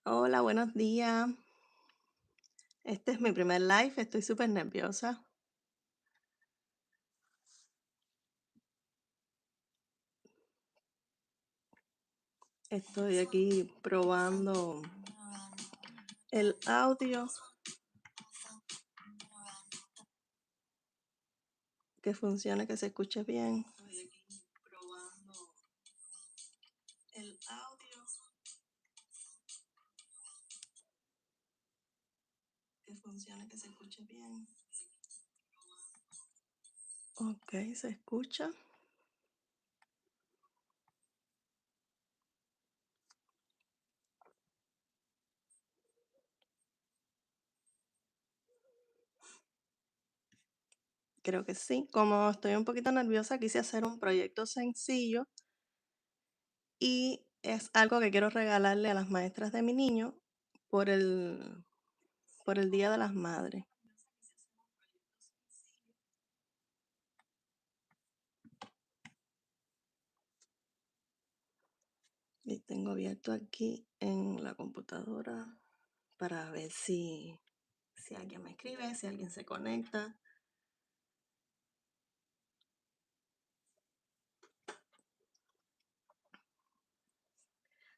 Hola, buenos días. Este es mi primer live, estoy súper nerviosa. Estoy aquí probando el audio, que funcione, que se escuche bien. Estoy aquí probando el audio, que funcione, que se escuche bien. Ok, se escucha. Creo que sí. Como estoy un poquito nerviosa, quise hacer un proyecto sencillo y es algo que quiero regalarle a las maestras de mi niño por el Día de las Madres. Y tengo abierto aquí en la computadora para ver si alguien me escribe, si alguien se conecta.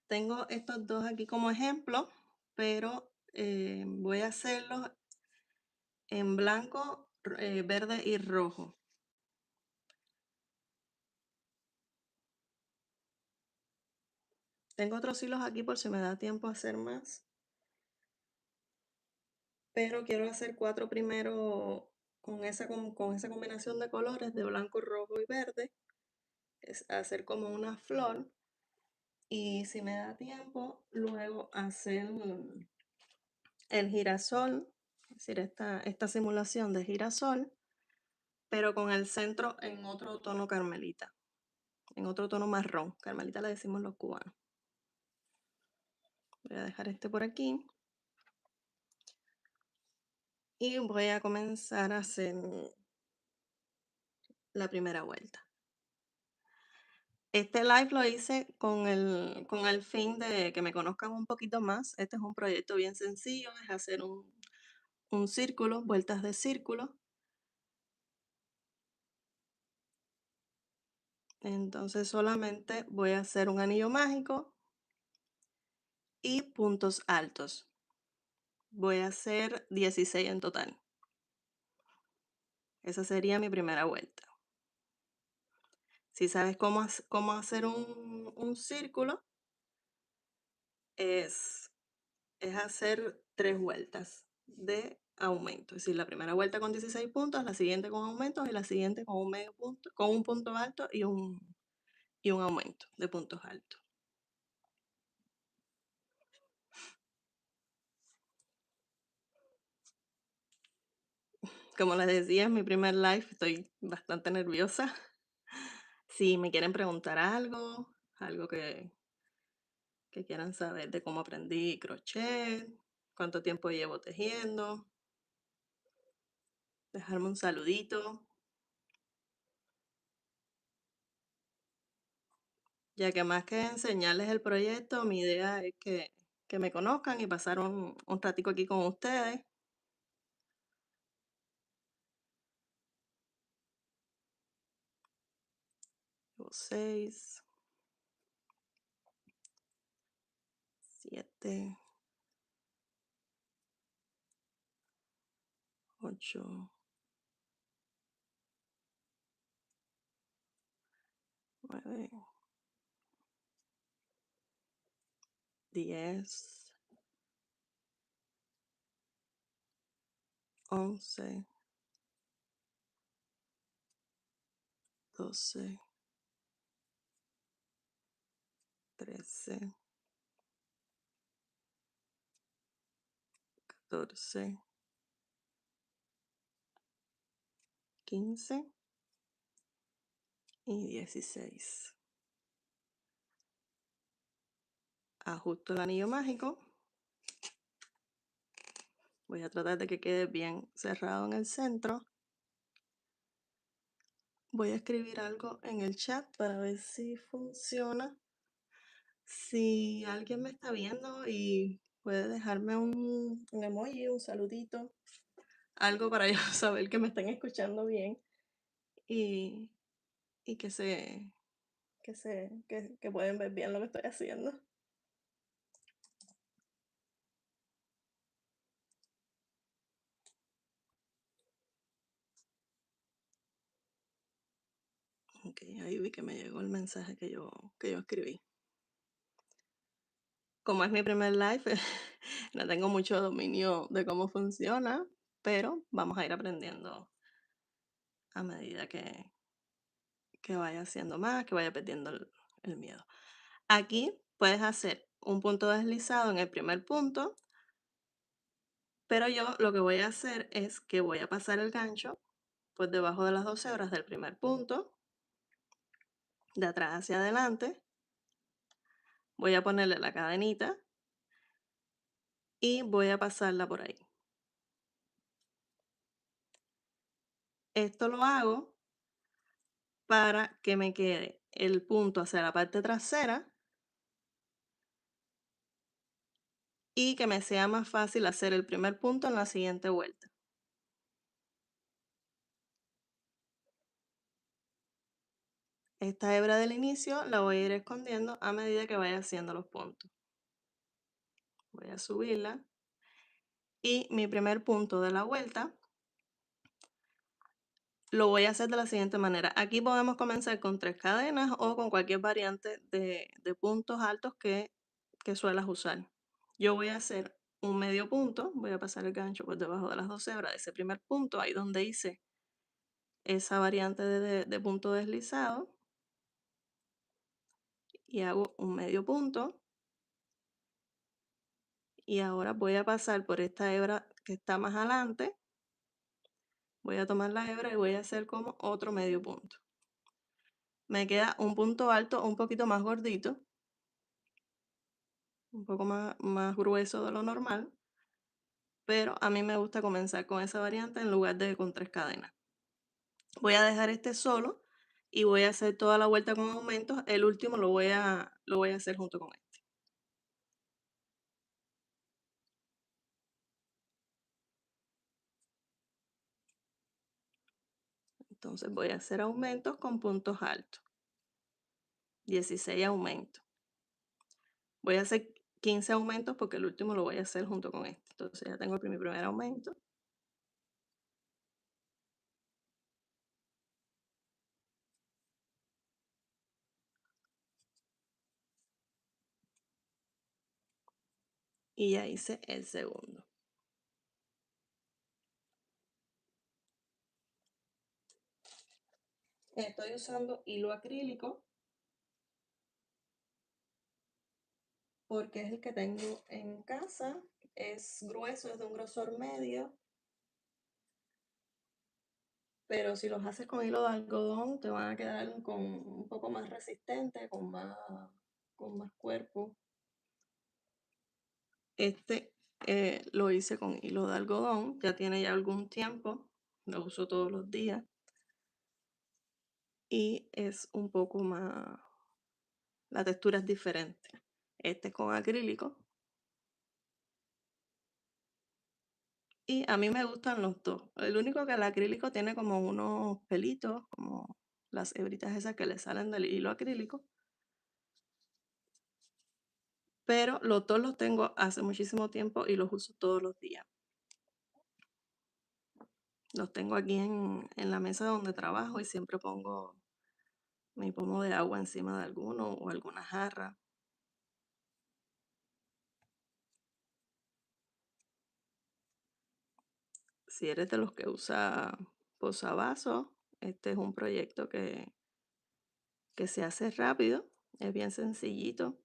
Tengo estos dos aquí como ejemplo, pero voy a hacerlos en blanco, verde y rojo. Tengo otros hilos aquí por si me da tiempo a hacer más. Pero quiero hacer 4 primero con esa combinación de colores de blanco, rojo y verde. Es hacer como una flor. Y si me da tiempo, luego hacer el girasol, es decir, esta simulación de girasol, pero con el centro en otro tono carmelita, en otro tono marrón. Carmelita le decimos los cubanos. Voy a dejar este por aquí. Y voy a comenzar a hacer la primera vuelta. Este live lo hice con el fin de que me conozcan un poquito más. Este es un proyecto bien sencillo, es hacer un círculo, vueltas de círculo. Entonces solamente voy a hacer un anillo mágico y puntos altos. Voy a hacer 16 en total. Esa sería mi primera vuelta. Si sabes cómo hacer un círculo, es hacer 3 vueltas de aumento. Es decir, la primera vuelta con 16 puntos, la siguiente con aumentos y la siguiente con un medio punto, con un punto alto y un aumento de puntos altos. Como les decía, es mi primer live, estoy bastante nerviosa. Si me quieren preguntar algo que quieran saber de cómo aprendí crochet, cuánto tiempo llevo tejiendo, dejarme un saludito, ya que más que enseñarles el proyecto, mi idea es que me conozcan y pasar un ratico aquí con ustedes. Llevo 6, 7, 8, 9, 10, 11, 12, 13, 14, 15 y 16. Ajusto el anillo mágico. Voy a tratar de que quede bien cerrado en el centro. Voy a escribir algo en el chat para ver si funciona. Si alguien me está viendo y puede dejarme un emoji, un saludito, algo para yo saber que me están escuchando bien y, y que pueden ver bien lo que estoy haciendo. Ok, ahí vi que me llegó el mensaje que yo escribí. Como es mi primer live, no tengo mucho dominio de cómo funciona, pero vamos a ir aprendiendo a medida que vaya haciendo más, que vaya perdiendo el miedo. Aquí puedes hacer un punto deslizado en el primer punto, pero yo lo que voy a hacer es que voy a pasar el gancho por debajo de las 12 hebras del primer punto, de atrás hacia adelante. Voy a ponerle la cadenita y voy a pasarla por ahí. Esto lo hago para que me quede el punto hacia la parte trasera y que me sea más fácil hacer el primer punto en la siguiente vuelta. Esta hebra del inicio la voy a ir escondiendo a medida que vaya haciendo los puntos. Voy a subirla y mi primer punto de la vuelta lo voy a hacer de la siguiente manera. Aquí podemos comenzar con 3 cadenas o con cualquier variante de puntos altos que suelas usar. Yo voy a hacer un medio punto, voy a pasar el gancho por debajo de las 12 hebras de ese primer punto, ahí donde hice esa variante de punto deslizado, y hago un medio punto. Y ahora voy a pasar por esta hebra que está más adelante, voy a tomar la hebra y voy a hacer como otro medio punto. Me queda un punto alto un poquito más gordito, un poco más grueso de lo normal, pero a mí me gusta comenzar con esa variante en lugar de con 3 cadenas. Voy a dejar este solo y voy a hacer toda la vuelta con aumentos. El último lo voy a hacer junto con este. Entonces voy a hacer aumentos con puntos altos. 16 aumentos. Voy a hacer 15 aumentos porque el último lo voy a hacer junto con este. Entonces ya tengo mi primer aumento. Y ya hice el segundo. Estoy usando hilo acrílico porque es el que tengo en casa. Es grueso, es de un grosor medio. Pero si los haces con hilo de algodón, te van a quedar con un poco más resistente, con más cuerpo. Este lo hice con hilo de algodón, ya tiene ya algún tiempo, lo uso todos los días y es un poco más, la textura es diferente. Este es con acrílico y a mí me gustan los dos. El único que el acrílico tiene como unos pelitos, como las hebritas esas que le salen del hilo acrílico. Pero los dos los tengo hace muchísimo tiempo y los uso todos los días. Los tengo aquí en la mesa donde trabajo y siempre pongo mi pomo de agua encima de alguno o alguna jarra. Si eres de los que usa posavasos, este es un proyecto que se hace rápido, es bien sencillito.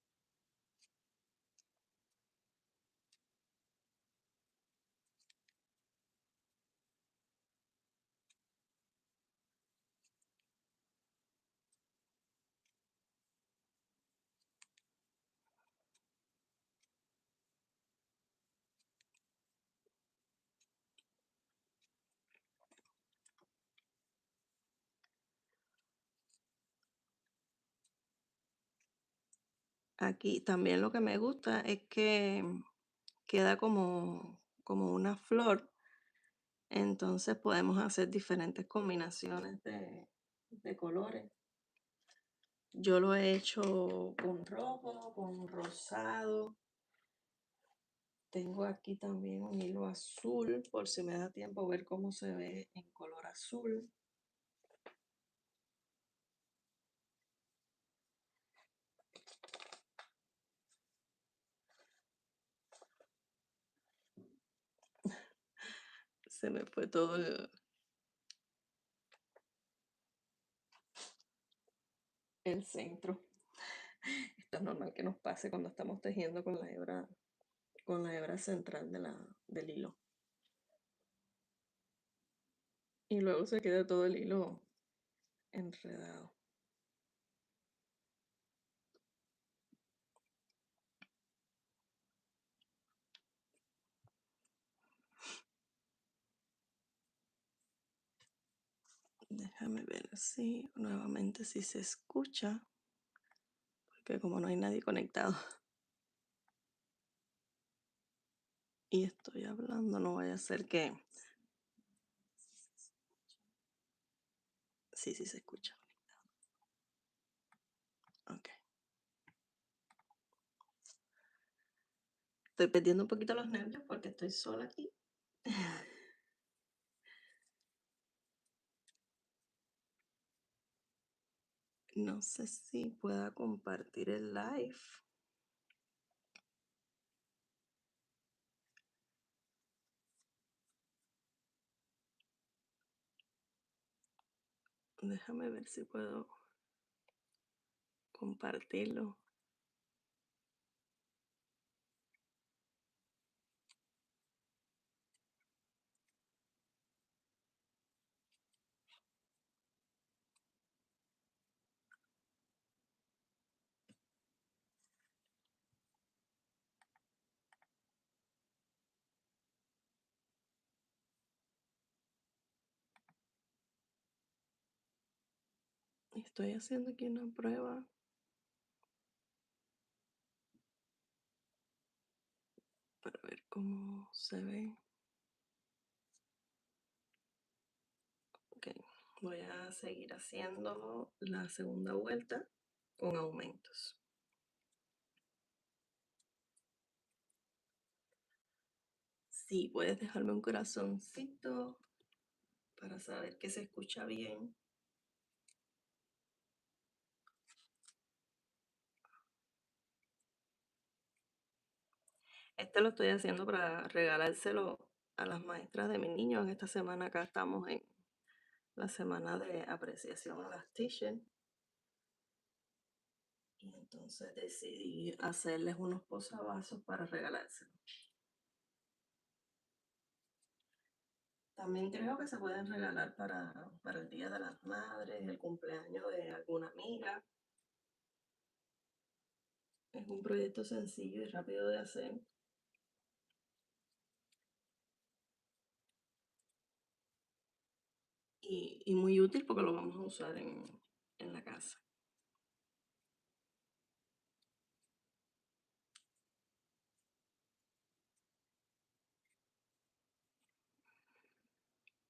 Aquí también lo que me gusta es que queda como una flor. Entonces podemos hacer diferentes combinaciones de colores. Yo lo he hecho con rojo, con rosado. Tengo aquí también un hilo azul, por si me da tiempo ver cómo se ve en color azul. Se me fue todo el centro. Esto es normal que nos pase cuando estamos tejiendo con la hebra central del hilo. Y luego se queda todo el hilo enredado. Déjame ver si nuevamente si se escucha, porque como no hay nadie conectado y estoy hablando, no vaya a ser que... Sí, sí se escucha. Ok. Estoy perdiendo un poquito los nervios porque estoy sola aquí. No sé si pueda compartir el live. Déjame ver si puedo compartirlo. Estoy haciendo aquí una prueba para ver cómo se ve. Ok, voy a seguir haciendo la segunda vuelta con aumentos. Sí, puedes dejarme un corazoncito para saber que se escucha bien. Este lo estoy haciendo para regalárselo a las maestras de mis niños. Esta semana acá estamos en la semana de apreciación a las teachers. Y entonces decidí hacerles unos posavasos para regalárselos. También creo que se pueden regalar para el Día de las Madres, el cumpleaños de alguna amiga. Es un proyecto sencillo y rápido de hacer. Y muy útil porque lo vamos a usar en la casa.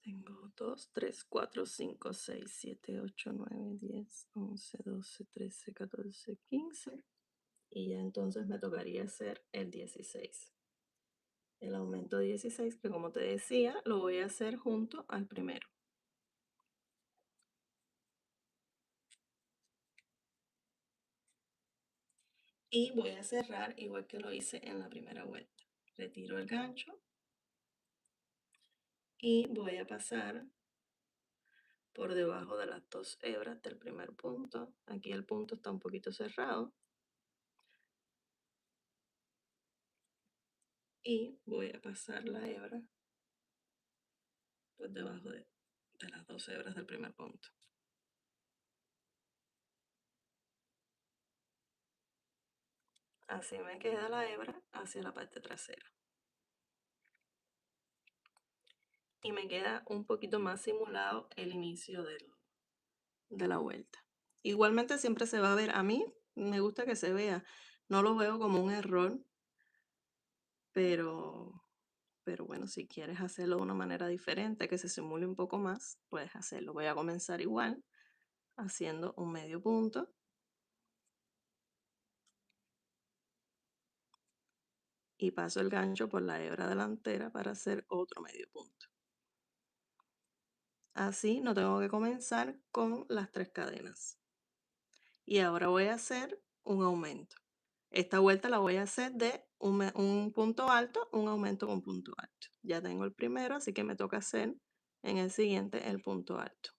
Tengo 2, 3, 4, 5, 6, 7, 8, 9, 10, 11, 12, 13, 14, 15. Y ya entonces me tocaría hacer el 16. El aumento 16, que como te decía, lo voy a hacer junto al primero. Y voy a cerrar igual que lo hice en la primera vuelta. Retiro el gancho y voy a pasar por debajo de las dos hebras del primer punto. Aquí el punto está un poquito cerrado. Y voy a pasar la hebra por debajo de las dos hebras del primer punto. Así me queda la hebra hacia la parte trasera. Y me queda un poquito más simulado el inicio de la vuelta. Igualmente siempre se va a ver, a mí me gusta que se vea, no lo veo como un error pero, pero bueno, si quieres hacerlo de una manera diferente, que se simule un poco más, puedes hacerlo. Voy a comenzar igual, haciendo un medio punto y paso el gancho por la hebra delantera para hacer otro medio punto. Así no tengo que comenzar con las 3 cadenas. Y ahora voy a hacer un aumento. Esta vuelta la voy a hacer de un punto alto, un aumento con punto alto. Ya tengo el primero, así que me toca hacer en el siguiente el punto alto.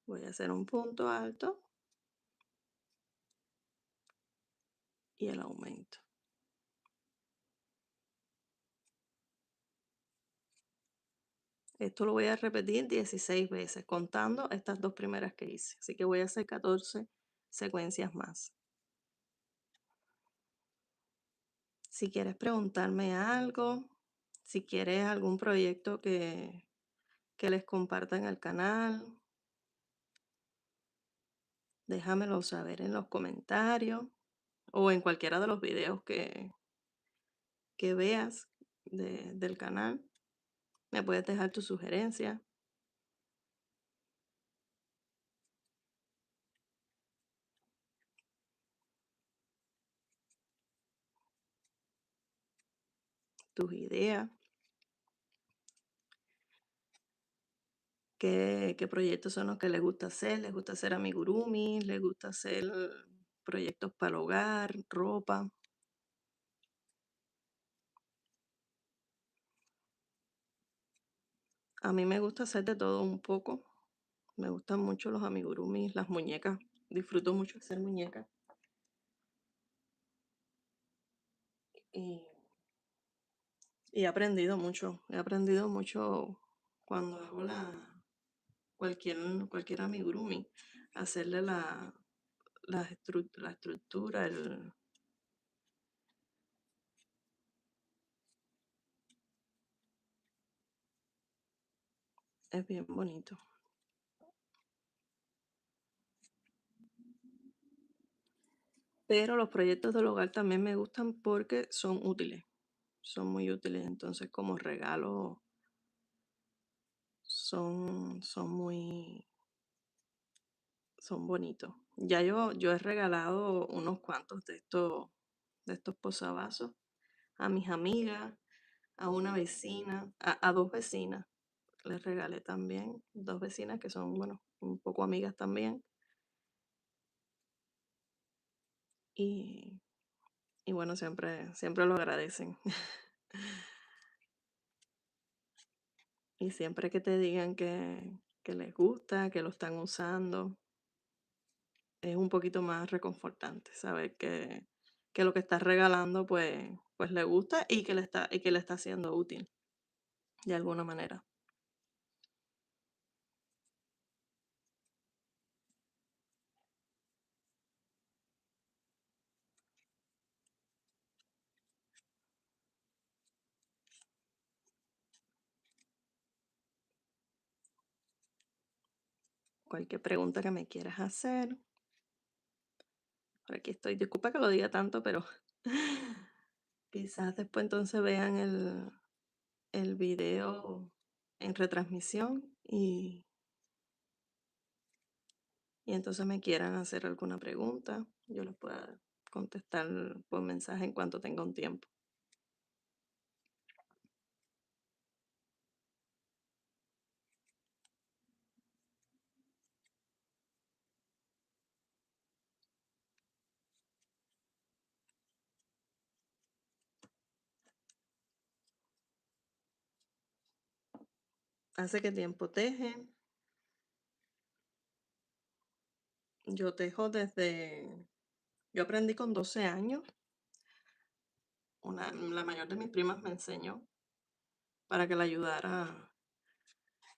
Voy a hacer un punto alto y el aumento. Esto lo voy a repetir 16 veces, contando estas 2 primeras que hice. Así que voy a hacer 14 secuencias más. Si quieres preguntarme algo, si quieres algún proyecto que les comparta en el canal, déjamelo saber en los comentarios o en cualquiera de los videos que veas del canal. Me puedes dejar tu sugerencia. Tus ideas. ¿Qué proyectos son los que les gusta hacer? ¿Les gusta hacer amigurumi? ¿Les gusta hacer proyectos para el hogar, ropa? A mí me gusta hacer de todo un poco. Me gustan mucho los amigurumis, las muñecas. Disfruto mucho hacer muñecas. Y, y he aprendido mucho. He aprendido mucho cuando hago cualquier amigurumi. Hacerle la estructura, es bien bonito. Pero los proyectos del hogar también me gustan porque son útiles, son muy útiles. Entonces, como regalo, son bonitos. Ya yo he regalado unos cuantos de estos posavasos a mis amigas, a una vecina, a 2 vecinas. Les regalé también, 2 vecinas que son, bueno, un poco amigas también. Y, y bueno, siempre lo agradecen. Y siempre que te digan que les gusta, que lo están usando, es un poquito más reconfortante saber que lo que estás regalando pues le gusta y que le está siendo útil de alguna manera. Cualquier pregunta que me quieras hacer, por aquí estoy. Disculpa que lo diga tanto, pero quizás después entonces vean el video en retransmisión y entonces me quieran hacer alguna pregunta. Yo les pueda contestar por mensaje en cuanto tenga un tiempo. ¿Hace qué tiempo tejen? Yo tejo yo aprendí con 12 años. La mayor de mis primas me enseñó para que la ayudara.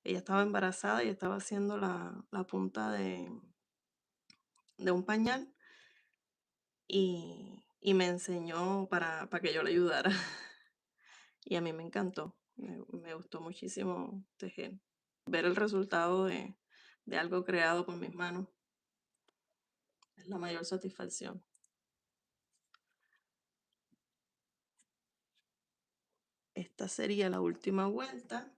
Ella estaba embarazada y estaba haciendo la punta de un pañal y me enseñó para que yo le ayudara. Y a mí me encantó. Me gustó muchísimo tejer. Ver el resultado de algo creado con mis manos. Es la mayor satisfacción. Esta sería la última vuelta.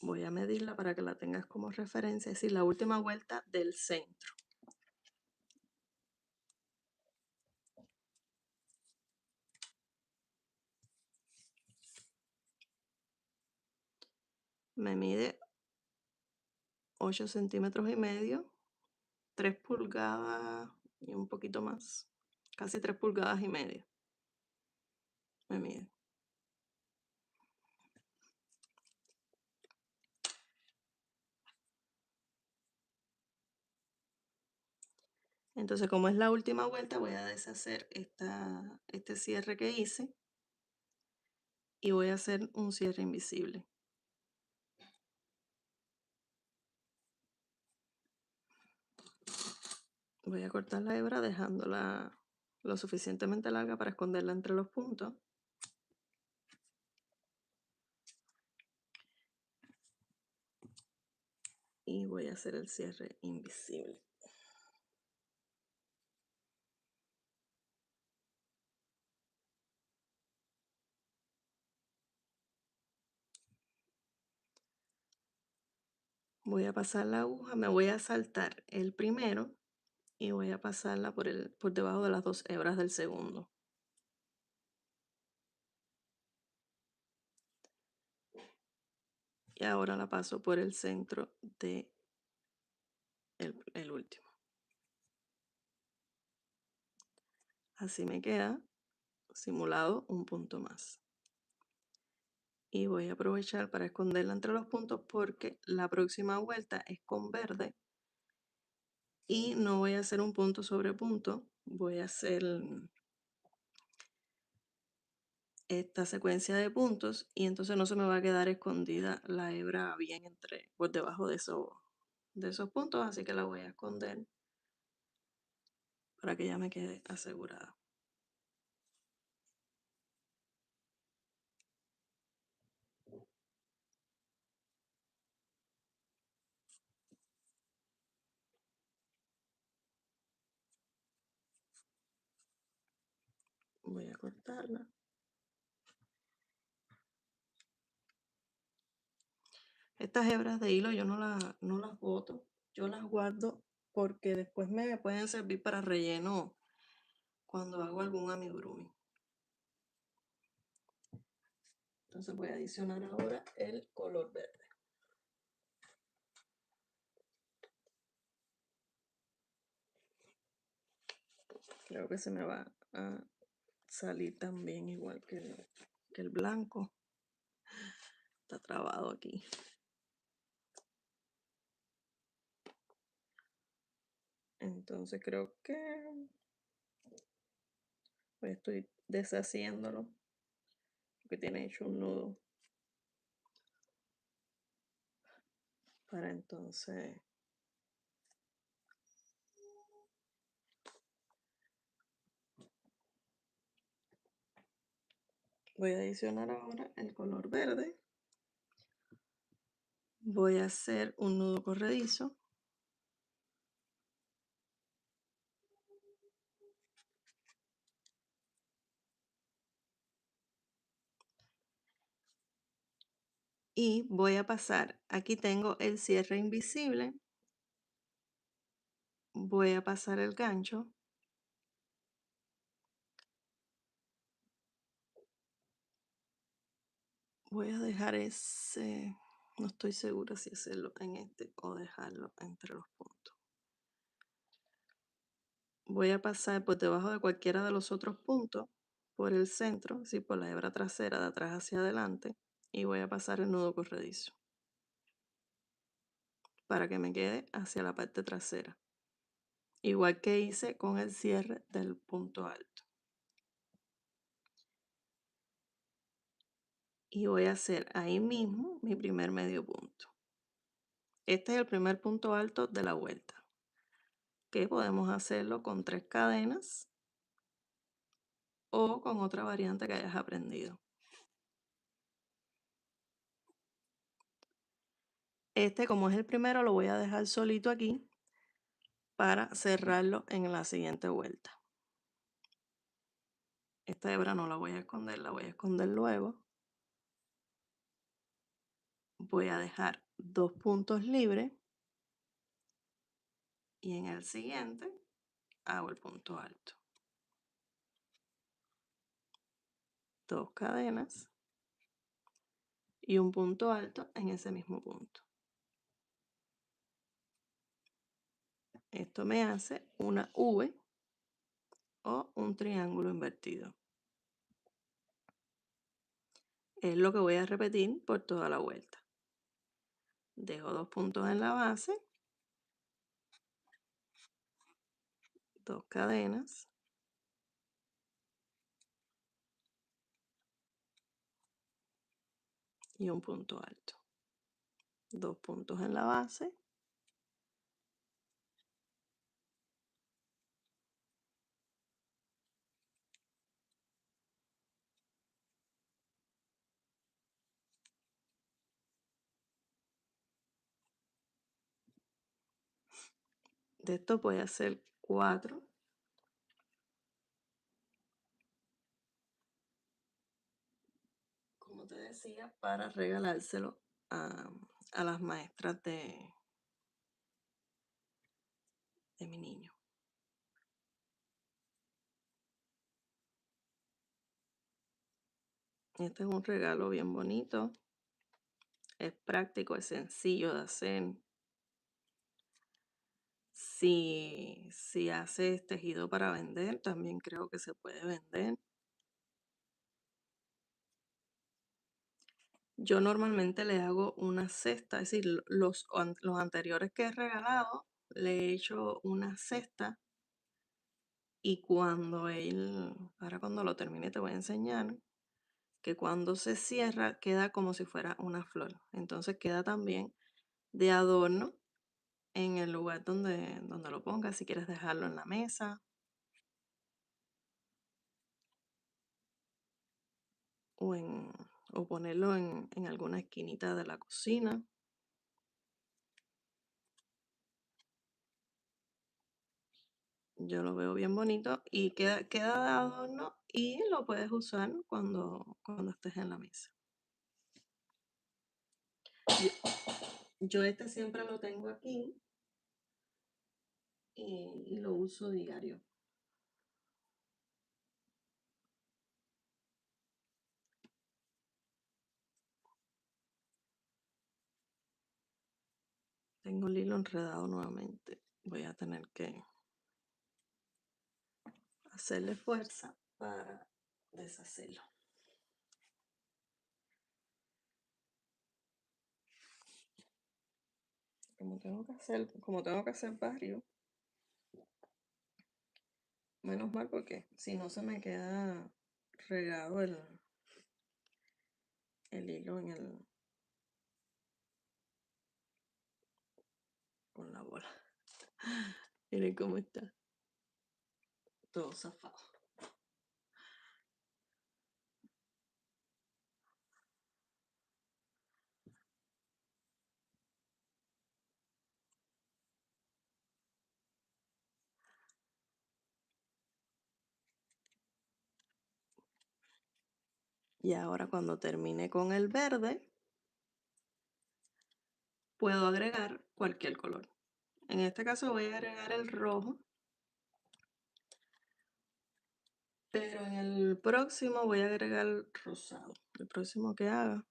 Voy a medirla para que la tengas como referencia, es decir, la última vuelta del centro. Me mide 8 centímetros y medio, 3 pulgadas y un poquito más, casi 3 pulgadas y media. Me mide. Entonces, como es la última vuelta, voy a deshacer este cierre que hice y voy a hacer un cierre invisible. Voy a cortar la hebra dejándola lo suficientemente larga para esconderla entre los puntos. Y voy a hacer el cierre invisible. Voy a pasar la aguja, me voy a saltar el primero y voy a pasarla por debajo de las 2 hebras del segundo. Y ahora la paso por el centro de el último. Así me queda simulado un punto más. Y voy a aprovechar para esconderla entre los puntos porque la próxima vuelta es con verde y no voy a hacer un punto sobre punto, voy a hacer esta secuencia de puntos y entonces no se me va a quedar escondida la hebra bien por debajo de esos puntos, así que la voy a esconder para que ya me quede asegurada. Voy a cortarla. Estas hebras de hilo yo no las boto, yo las guardo porque después me pueden servir para relleno cuando hago algún amigurumi. Entonces voy a adicionar ahora el color verde. Creo que se me va a salir también igual que el blanco. Está trabado aquí. Entonces creo que estoy deshaciéndolo porque tiene hecho un nudo para entonces voy a adicionar ahora el color verde. Voy a hacer un nudo corredizo. Y voy a pasar, aquí tengo el cierre invisible. Voy a pasar el gancho. Voy a dejar no estoy segura si hacerlo en este o dejarlo entre los puntos. Voy a pasar por debajo de cualquiera de los otros puntos, por el centro, sí, por la hebra trasera de atrás hacia adelante, y voy a pasar el nudo corredizo para que me quede hacia la parte trasera. Igual que hice con el cierre del punto alto. Y voy a hacer ahí mismo mi primer medio punto. Este es el primer punto alto de la vuelta, que podemos hacerlo con 3 cadenas o con otra variante que hayas aprendido. Este, como es el primero, lo voy a dejar solito aquí para cerrarlo en la siguiente vuelta. Esta hebra no la voy a esconder, la voy a esconder luego. Voy a dejar 2 puntos libres y en el siguiente hago el punto alto. 2 cadenas y un punto alto en ese mismo punto. Esto me hace una V o un triángulo invertido. Es lo que voy a repetir por toda la vuelta. Dejo 2 puntos en la base, 2 cadenas y un punto alto. 2 puntos en la base, de esto voy a hacer 4. Como te decía, para regalárselo a las maestras de mi niño. Este es un regalo bien bonito. Es práctico, es sencillo de hacer. Si haces tejido para vender, también creo que se puede vender. Yo normalmente le hago una cesta, es decir, los anteriores que he regalado, le he hecho una cesta y ahora cuando lo termine te voy a enseñar que cuando se cierra queda como si fuera una flor. Entonces queda también de adorno en el lugar donde lo pongas, si quieres dejarlo en la mesa o, o ponerlo en alguna esquinita de la cocina. Yo lo veo bien bonito y queda de adorno y lo puedes usar cuando estés en la mesa. Yo este siempre lo tengo aquí y lo uso diario. Tengo el hilo enredado nuevamente. Voy a tener que hacerle fuerza para deshacerlo. Como tengo que hacer varios, menos mal porque si no se me queda regado el hilo con la bola. Miren cómo está. Todo zafado. Y ahora cuando termine con el verde, puedo agregar cualquier color. En este caso voy a agregar el rojo, pero en el próximo voy a agregar el rosado. El próximo que haga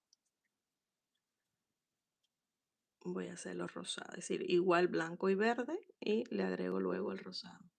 voy a hacerlo rosado, es decir, igual blanco y verde y le agrego luego el rosado.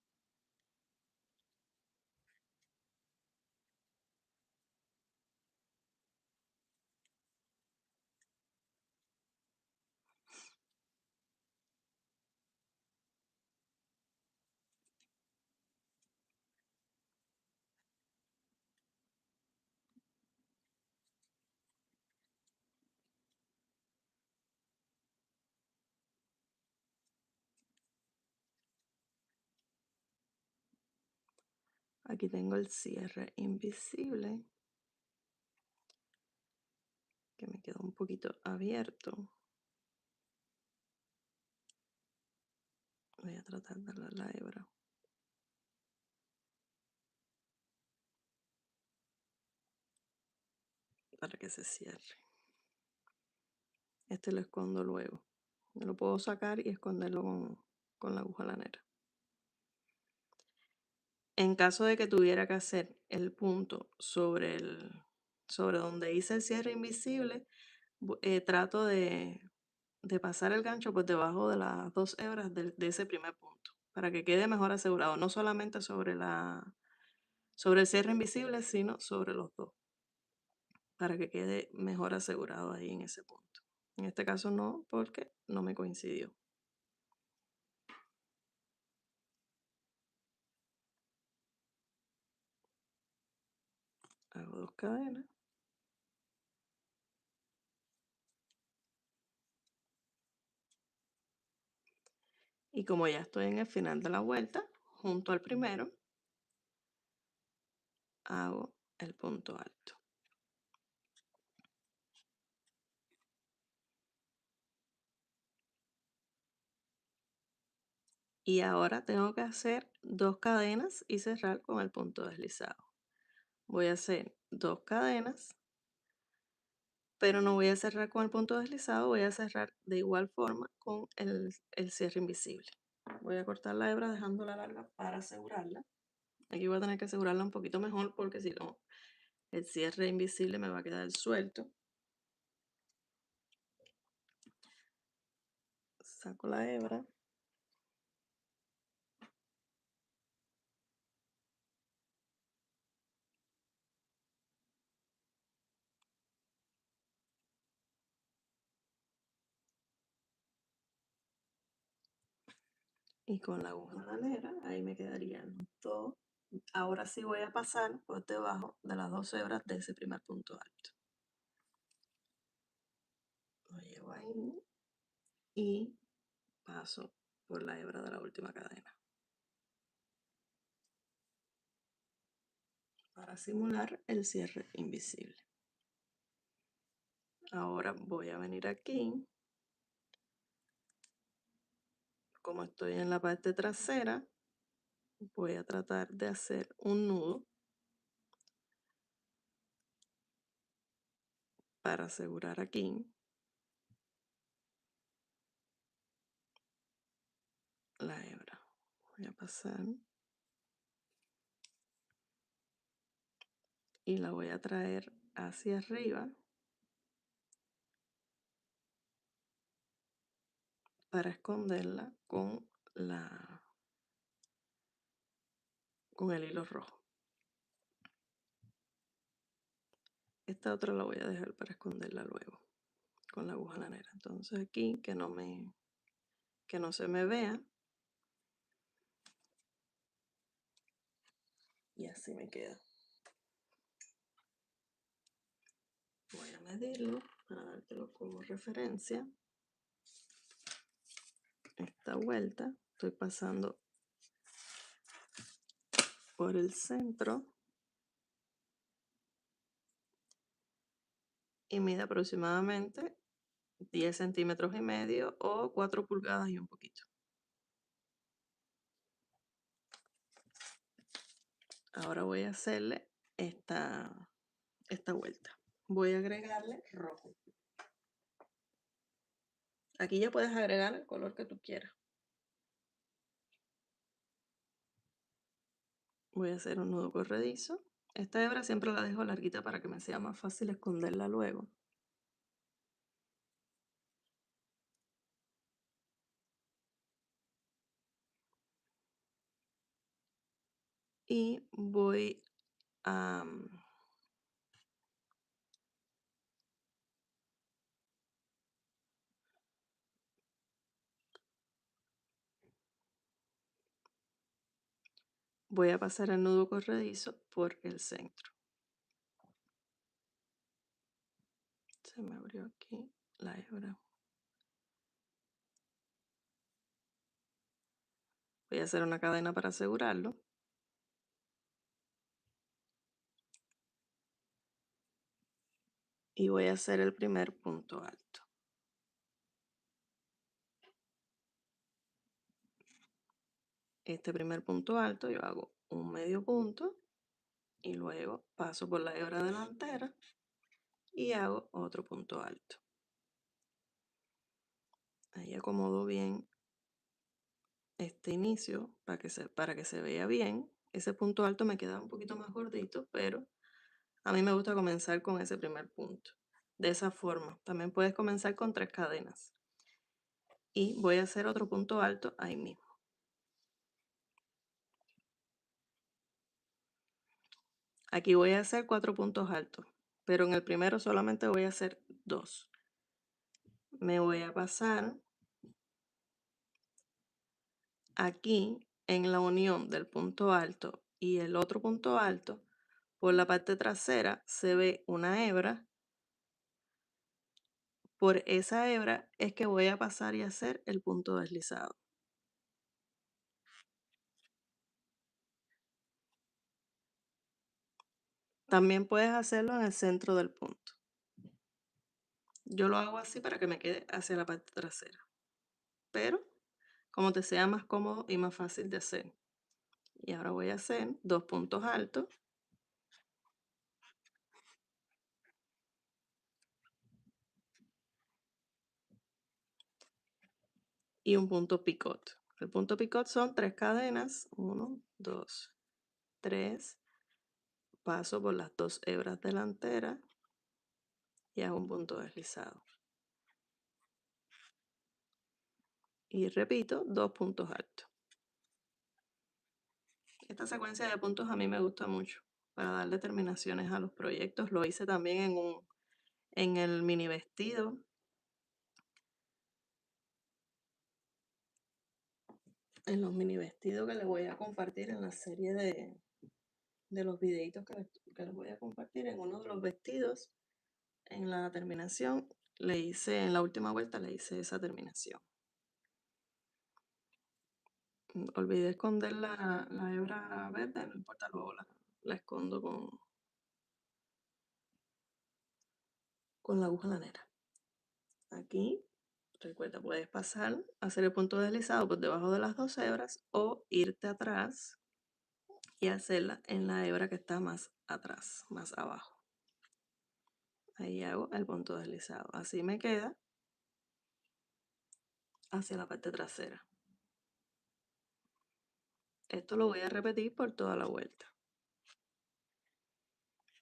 Aquí tengo el cierre invisible que me quedó un poquito abierto. Voy a tratar de darle la hebra para que se cierre. Este lo escondo luego. Lo puedo sacar y esconderlo con la aguja lanera. En caso de que tuviera que hacer el punto sobre donde hice el cierre invisible, trato de pasar el gancho por debajo de las 2 hebras de ese primer punto, para que quede mejor asegurado, no solamente sobre el cierre invisible, sino sobre los dos, para que quede mejor asegurado ahí en ese punto. En este caso no, porque no me coincidió. Hago 2 cadenas. Y como ya estoy en el final de la vuelta, junto al primero, hago el punto alto. Y ahora tengo que hacer 2 cadenas y cerrar con el punto deslizado. Voy a hacer 2 cadenas, pero no voy a cerrar con el punto deslizado, voy a cerrar de igual forma con el cierre invisible. Voy a cortar la hebra dejándola larga para asegurarla. Aquí voy a tener que asegurarla un poquito mejor porque si no, el cierre invisible me va a quedar suelto. Saco la hebra. Y con la aguja lanera, ahí me quedarían dos. Ahora sí voy a pasar por debajo de las 2 hebras de ese primer punto alto. Lo llevo ahí y paso por la hebra de la última cadena. Para simular el cierre invisible. Ahora voy a venir aquí. Como estoy en la parte trasera, voy a tratar de hacer un nudo para asegurar aquí la hebra. Voy a pasar y la voy a traer hacia arriba para esconderla con el hilo rojo. Esta otra la voy a dejar para esconderla luego con la aguja lanera. Entonces aquí que no se me vea. Y así me queda. Voy a medirlo para dártelo como referencia. Esta vuelta estoy pasando por el centro y mide aproximadamente 10 centímetros y medio o 4 pulgadas y un poquito. Ahora voy a hacerle esta vuelta. Voy a agregarle rojo. Aquí ya puedes agregar el color que tú quieras. Voy a hacer un nudo corredizo. Esta hebra siempre la dejo larguita para que me sea más fácil esconderla luego. Y voy a pasar el nudo corredizo por el centro. Se me abrió aquí la hebra. Voy a hacer una cadena para asegurarlo. Y voy a hacer el primer punto alto. este primer punto alto, yo hago un medio punto y luego paso por la hebra delantera y hago otro punto alto. Ahí acomodo bien este inicio para que se vea bien. Ese punto alto me queda un poquito más gordito, pero a mí me gusta comenzar con ese primer punto. De esa forma, también puedes comenzar con 3 cadenas. Y voy a hacer otro punto alto ahí mismo. Aquí voy a hacer 4 puntos altos, pero en el primero solamente voy a hacer 2. Me voy a pasar aquí en la unión del punto alto y el otro punto alto. Por la parte trasera se ve una hebra. Por esa hebra es que voy a pasar y hacer el punto deslizado. También puedes hacerlo en el centro del punto. Yo lo hago así para que me quede hacia la parte trasera, pero como te sea más cómodo y más fácil de hacer. Y ahora voy a hacer 2 puntos altos y un punto picot. El punto picot son 3 cadenas, 1, 2, 3. Paso por las 2 hebras delanteras y hago un punto deslizado. Y repito 2 puntos altos. Esta secuencia de puntos a mí me gusta mucho para darle terminaciones a los proyectos. Lo hice también en el mini vestido. En los mini vestidos que les voy a compartir en la serie de los videitos que les voy a compartir. En uno de los vestidos, en la terminación, en la última vuelta le hice esa terminación. Olvidé esconder la hebra verde, no importa, luego la escondo con la aguja lanera. Aquí, recuerda, puedes pasar, hacer el punto deslizado por debajo de las 2 hebras o irte atrás y hacerla en la hebra que está más atrás, más abajo. Ahí hago el punto deslizado. Así me queda hacia la parte trasera. Esto lo voy a repetir por toda la vuelta.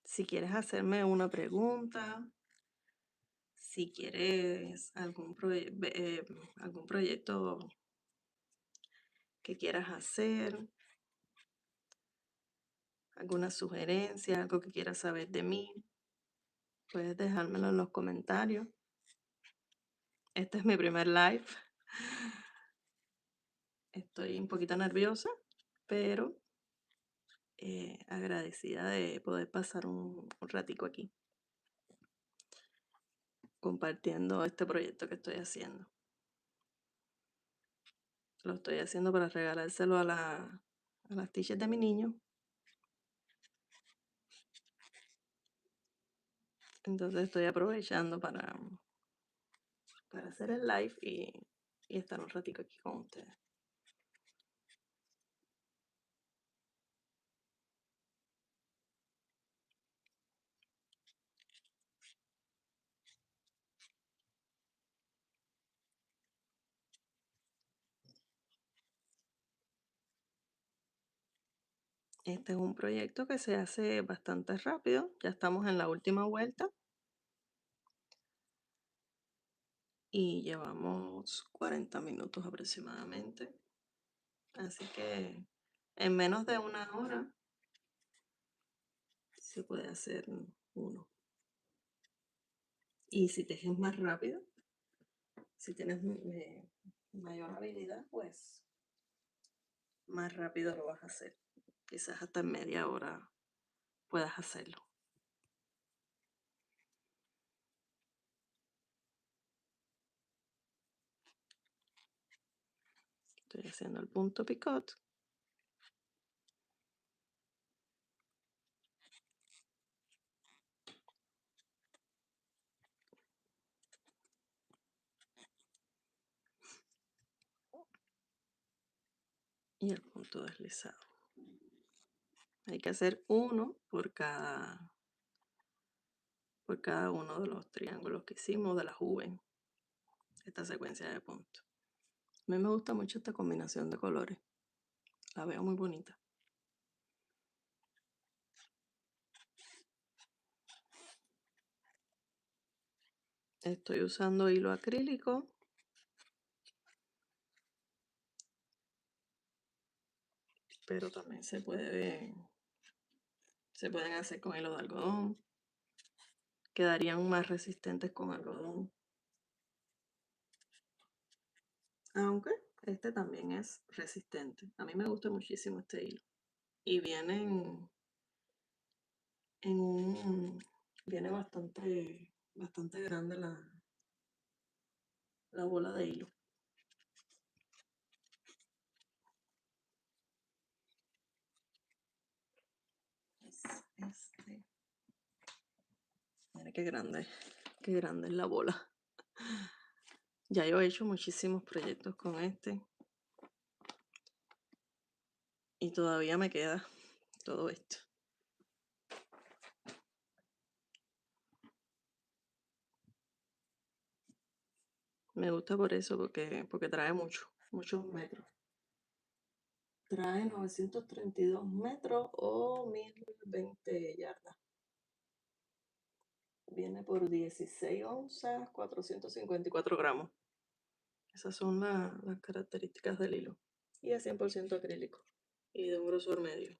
Si quieres hacerme una pregunta, si quieres algún proyecto que quieras hacer, alguna sugerencia, algo que quieras saber de mí, puedes dejármelo en los comentarios. Este es mi primer live. Estoy un poquito nerviosa, pero agradecida de poder pasar un ratico aquí compartiendo este proyecto que estoy haciendo. Lo estoy haciendo para regalárselo a las teachers de mi niño. Entonces estoy aprovechando para hacer el live y estar un ratico aquí con ustedes. Este es un proyecto que se hace bastante rápido. Ya estamos en la última vuelta. Y llevamos 40 minutos aproximadamente. Así que en menos de una hora se puede hacer uno. Y si tejes más rápido, si tienes mayor habilidad, pues más rápido lo vas a hacer. Quizás hasta en media hora puedas hacerlo. Estoy haciendo el punto picot. y el punto deslizado. Hay que hacer uno por cada uno de los triángulos que hicimos de la juven, esta secuencia de puntos. A mí me gusta mucho esta combinación de colores, la veo muy bonita. Estoy usando hilo acrílico, pero también se pueden hacer con hilo de algodón. Quedarían más resistentes con algodón. Aunque este también es resistente. A mí me gusta muchísimo este hilo. Y viene viene bastante grande la bola de hilo. Este. Mira qué grande es la bola. Ya yo he hecho muchísimos proyectos con este. Y todavía me queda todo esto. Me gusta por eso, porque trae muchos metros. Trae 932 metros o 1020 yardas. Viene por 16 onzas, 454 gramos. Esas son las características del hilo. Y es 100% acrílico y de un grosor medio.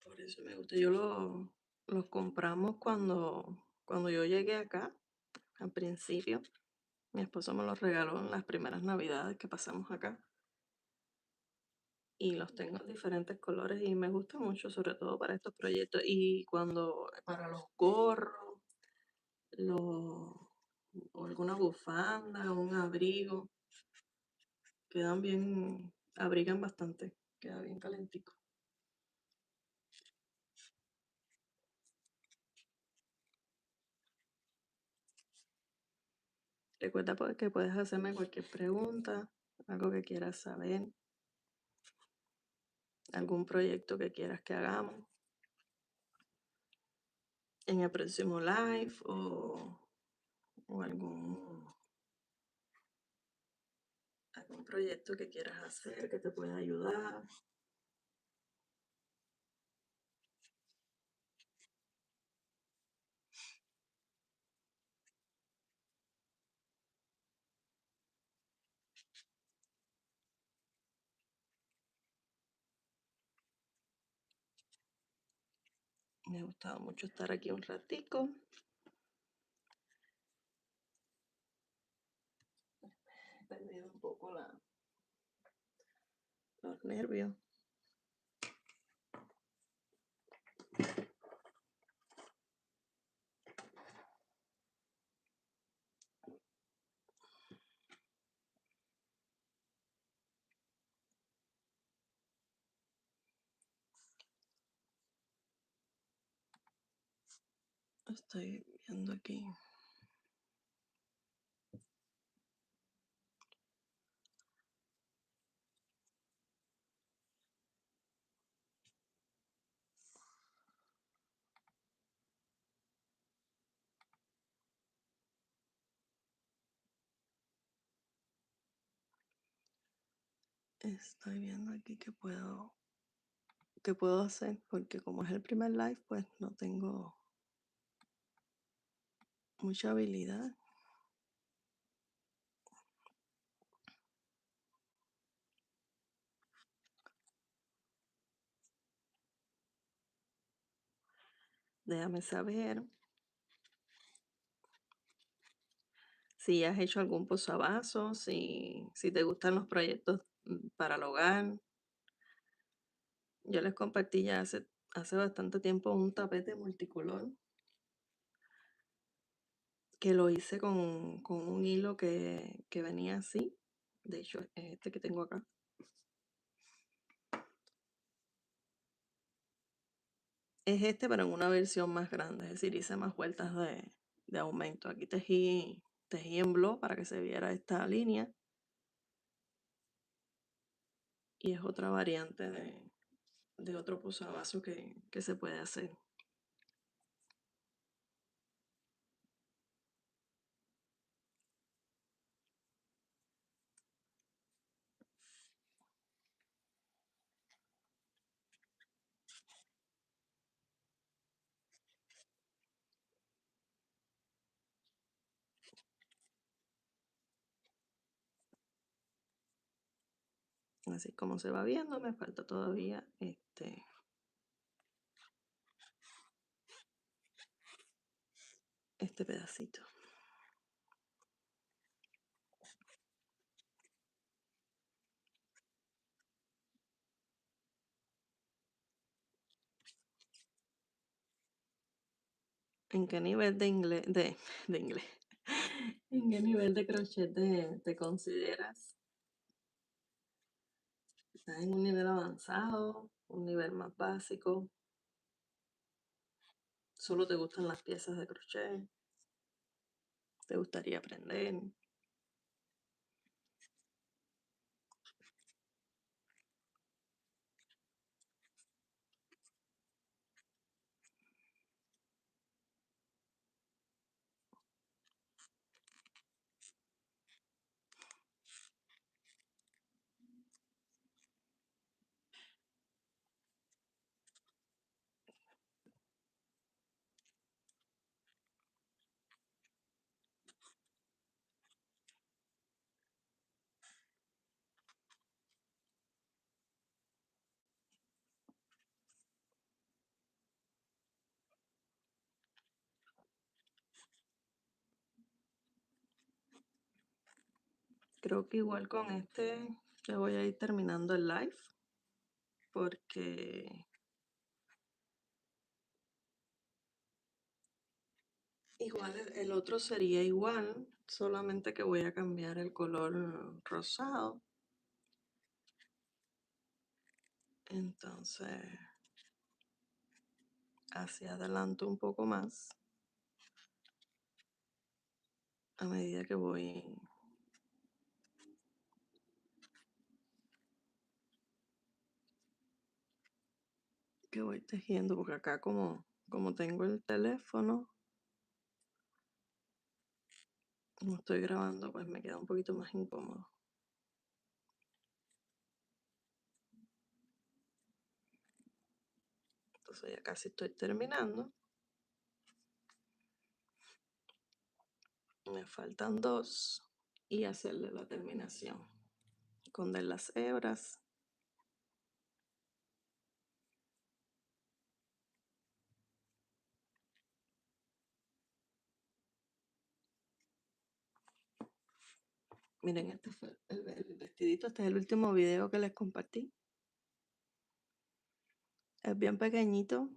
Por eso me gusta. Los compramos cuando yo llegué acá, al principio. Mi esposo me los regaló en las primeras navidades que pasamos acá. Y los tengo en diferentes colores y me gusta mucho, sobre todo para estos proyectos. Y para los gorros, o alguna bufanda, un abrigo, quedan bien, abrigan bastante, queda bien calentico. Recuerda que puedes hacerme cualquier pregunta, algo que quieras saber, algún proyecto que quieras que hagamos en el próximo live o algún proyecto que quieras hacer que te pueda ayudar. Me ha gustado mucho estar aquí un ratico. He perdido un poco los nervios. Estoy viendo aquí. Estoy viendo aquí qué puedo hacer, porque como es el primer live, pues no tengo mucha habilidad. Déjame saber si has hecho algún posavasos, si te gustan los proyectos para el hogar. Yo les compartí ya hace bastante tiempo un tapete multicolor que lo hice con un hilo que venía así. De hecho, es este que tengo acá. es este, pero en una versión más grande, es decir, hice más vueltas de aumento. Aquí tejí en bloc para que se viera esta línea. Y es otra variante de otro posavasos que se puede hacer. Así como se va viendo, me falta todavía este pedacito. ¿En qué nivel de inglés, de inglés? ¿En qué nivel de crochet te consideras? ¿Estás en un nivel avanzado? ¿Un nivel más básico? ¿Solo te gustan las piezas de crochet? ¿Te gustaría aprender? Creo que igual con este ya voy a ir terminando el live porque igual el otro sería igual, solamente que voy a cambiar el color rosado. Entonces, hacia adelante un poco más a medida que voy tejiendo, porque acá como tengo el teléfono, como estoy grabando, pues me queda un poquito más incómodo. Entonces ya casi estoy terminando. Me faltan dos y hacerle la terminación con de las hebras. Miren, este fue el vestidito, este es el último video que les compartí. Es bien pequeñito.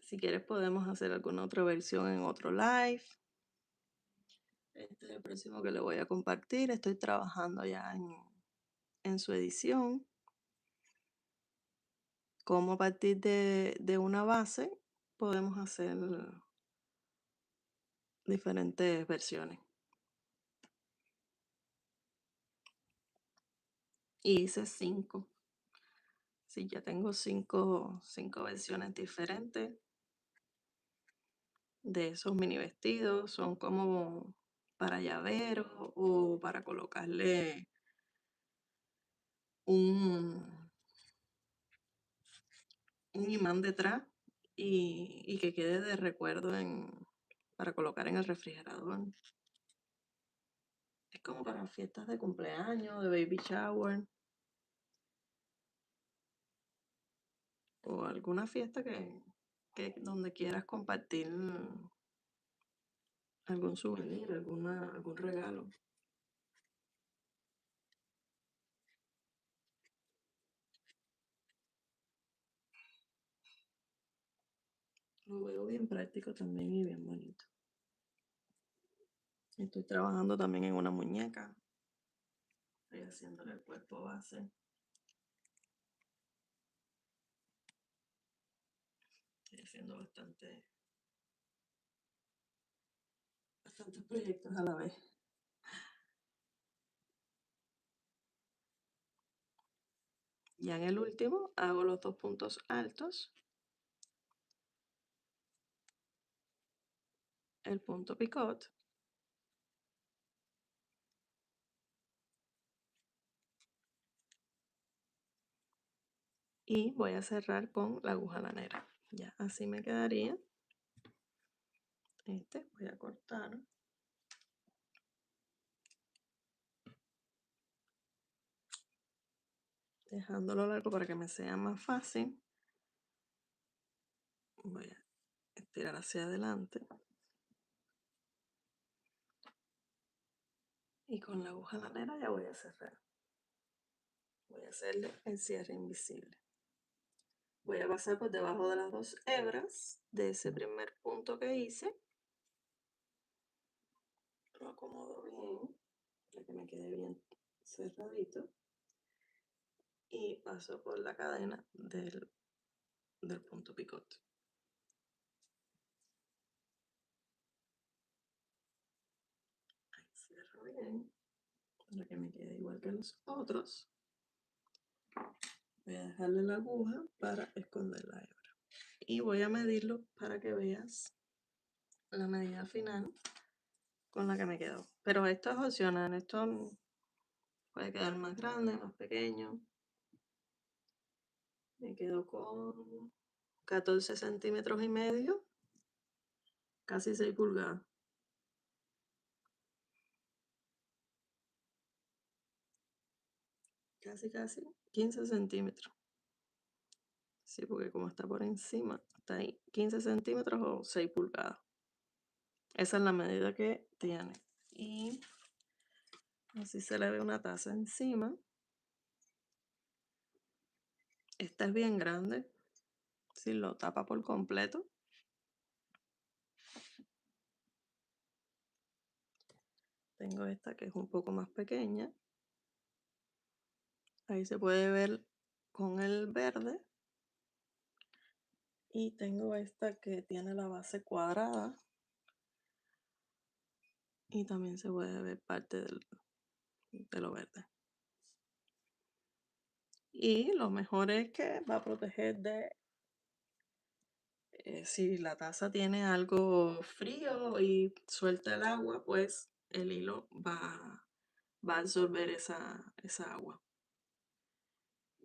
Si quieres podemos hacer alguna otra versión en otro live. Este es el próximo que le voy a compartir. Estoy trabajando ya en su edición. Como a partir de una base podemos hacer diferentes versiones. Y hice 5. Sí, ya tengo cinco versiones diferentes de esos mini vestidos. Son como para llaveros o para colocarle un imán detrás y que quede de recuerdo para colocar en el refrigerador. Es como para fiestas de cumpleaños, de baby shower o alguna fiesta que donde quieras compartir algún souvenir, algún regalo. Lo veo bien práctico también y bien bonito. Estoy trabajando también en una muñeca. Estoy haciéndole el cuerpo base. Estoy haciendo bastantes proyectos a la vez. Ya en el último hago los 2 puntos altos, el punto picot y voy a cerrar con la aguja lanera. Ya así me quedaría. Voy a cortar. Dejándolo largo para que me sea más fácil. Voy a estirar hacia adelante. Y con la aguja lanera ya voy a cerrar. Voy a hacerle el cierre invisible. Voy a pasar por debajo de las 2 hebras de ese primer punto que hice. Lo acomodo bien para que me quede bien cerradito. Y paso por la cadena del punto picot. Ahí cierro bien para que me quede igual que los otros. Voy a dejarle la aguja para esconder la hebra. Y voy a medirlo para que veas la medida final con la que me quedó. Pero esto es opcional, esto puede quedar más grande, más pequeño. Me quedó con 14 centímetros y medio, casi 6 pulgadas. Casi 15 centímetros. Sí, porque como está por encima, está ahí 15 centímetros o 6 pulgadas. Esa es la medida que tiene. Y así se le ve una taza encima. Esta es bien grande. Si lo tapa por completo. Tengo esta que es un poco más pequeña. Ahí se puede ver con el verde. Y tengo esta que tiene la base cuadrada. Y también se puede ver parte de lo verde. Y lo mejor es que va a proteger de si la taza tiene algo frío y suelta el agua, pues el hilo va a absorber esa agua.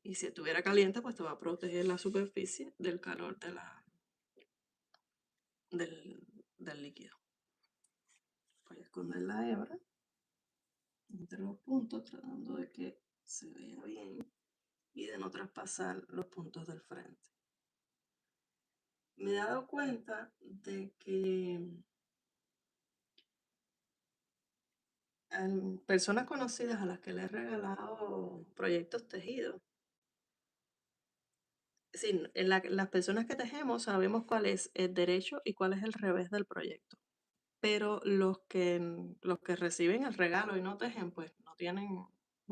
Y si estuviera caliente, pues te va a proteger la superficie del calor del líquido. Voy a esconder la hebra entre los puntos, tratando de que se vea bien y de no traspasar los puntos del frente. Me he dado cuenta de que personas conocidas a las que le he regalado proyectos tejidos, sí, las personas que tejemos sabemos cuál es el derecho y cuál es el revés del proyecto. Pero los que reciben el regalo y no tejen, pues no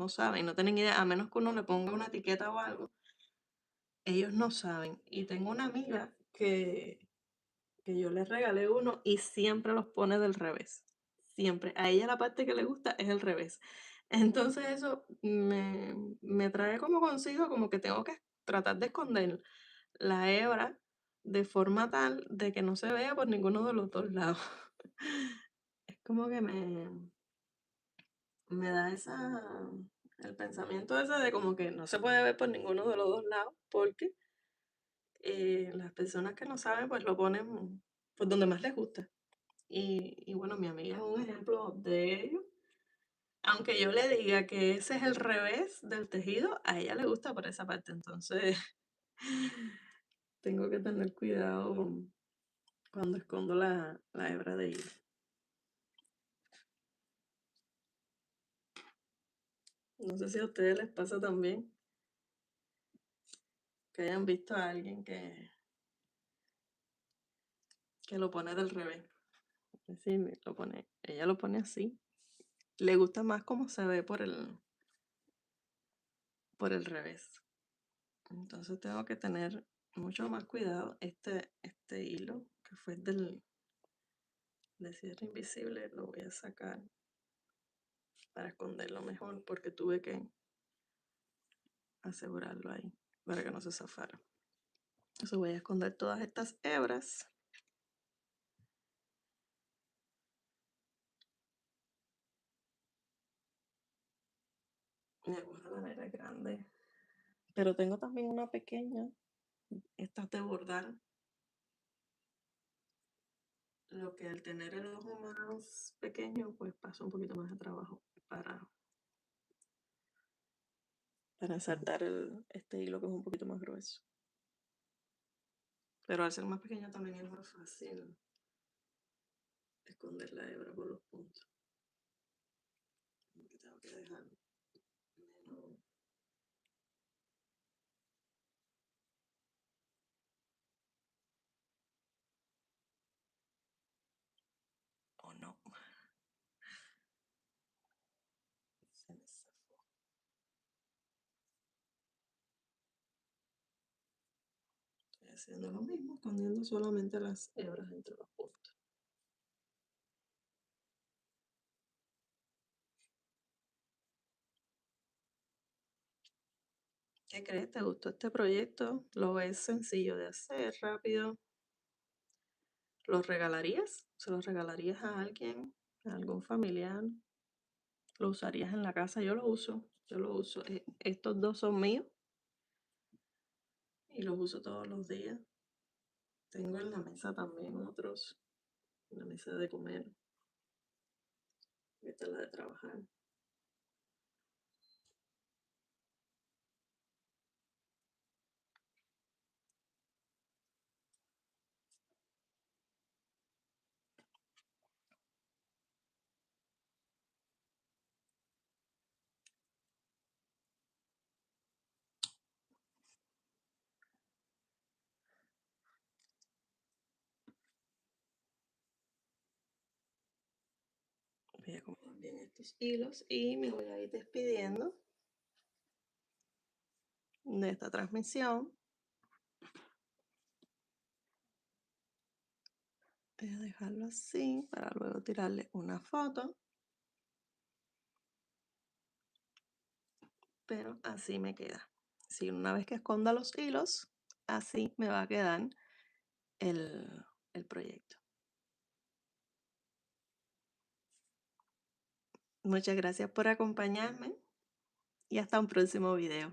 saben, no tienen idea, a menos que uno le ponga una etiqueta o algo, ellos no saben. Y tengo una amiga que yo le regalé uno y siempre los pone del revés. Siempre. A ella la parte que le gusta es el revés. Entonces eso me trae como consigo como que tengo que tratar de esconder la hebra de forma tal de que no se vea por ninguno de los dos lados. Es como que me da el pensamiento ese de como que no se puede ver por ninguno de los dos lados porque las personas que no saben pues lo ponen por donde más les gusta. Y bueno, mi amiga es un ejemplo de ello. Aunque yo le diga que ese es el revés del tejido, a ella le gusta por esa parte. Entonces, tengo que tener cuidado cuando escondo la hebra de hilo. No sé si a ustedes les pasa también que hayan visto a alguien que lo pone del revés. Es decir, ella lo pone así. Le gusta más cómo se ve por el revés. Entonces tengo que tener mucho más cuidado. Este hilo que fue del cierre invisible lo voy a sacar para esconderlo mejor porque tuve que asegurarlo ahí para que no se zafara. Entonces voy a esconder todas estas hebras. Me gusta la negra grande, pero tengo también una pequeña. Esta de bordar. Lo que al tener el ojo más pequeño, pues pasa un poquito más de trabajo para ensartar este hilo que es un poquito más grueso. Pero al ser más pequeño también es más fácil esconder la hebra por los puntos. Porque tengo que dejar menos. Oh no. Se me zafó. Estoy haciendo lo mismo, escondiendo solamente las hebras entre los puntos. ¿Qué crees? ¿Te gustó este proyecto? ¿Lo ves sencillo de hacer, rápido? ¿Lo regalarías? ¿Se lo regalarías a alguien, a algún familiar? ¿Lo usarías en la casa? Yo lo uso. Estos dos son míos y los uso todos los días. Tengo en la mesa también otros, en la mesa de comer. Esta es la de trabajar. Voy a acomodar bien estos hilos y me voy a ir despidiendo de esta transmisión. Voy a dejarlo así para luego tirarle una foto. Pero así me queda. Si una vez que esconda los hilos, así me va a quedar el proyecto. Muchas gracias por acompañarme y hasta un próximo video.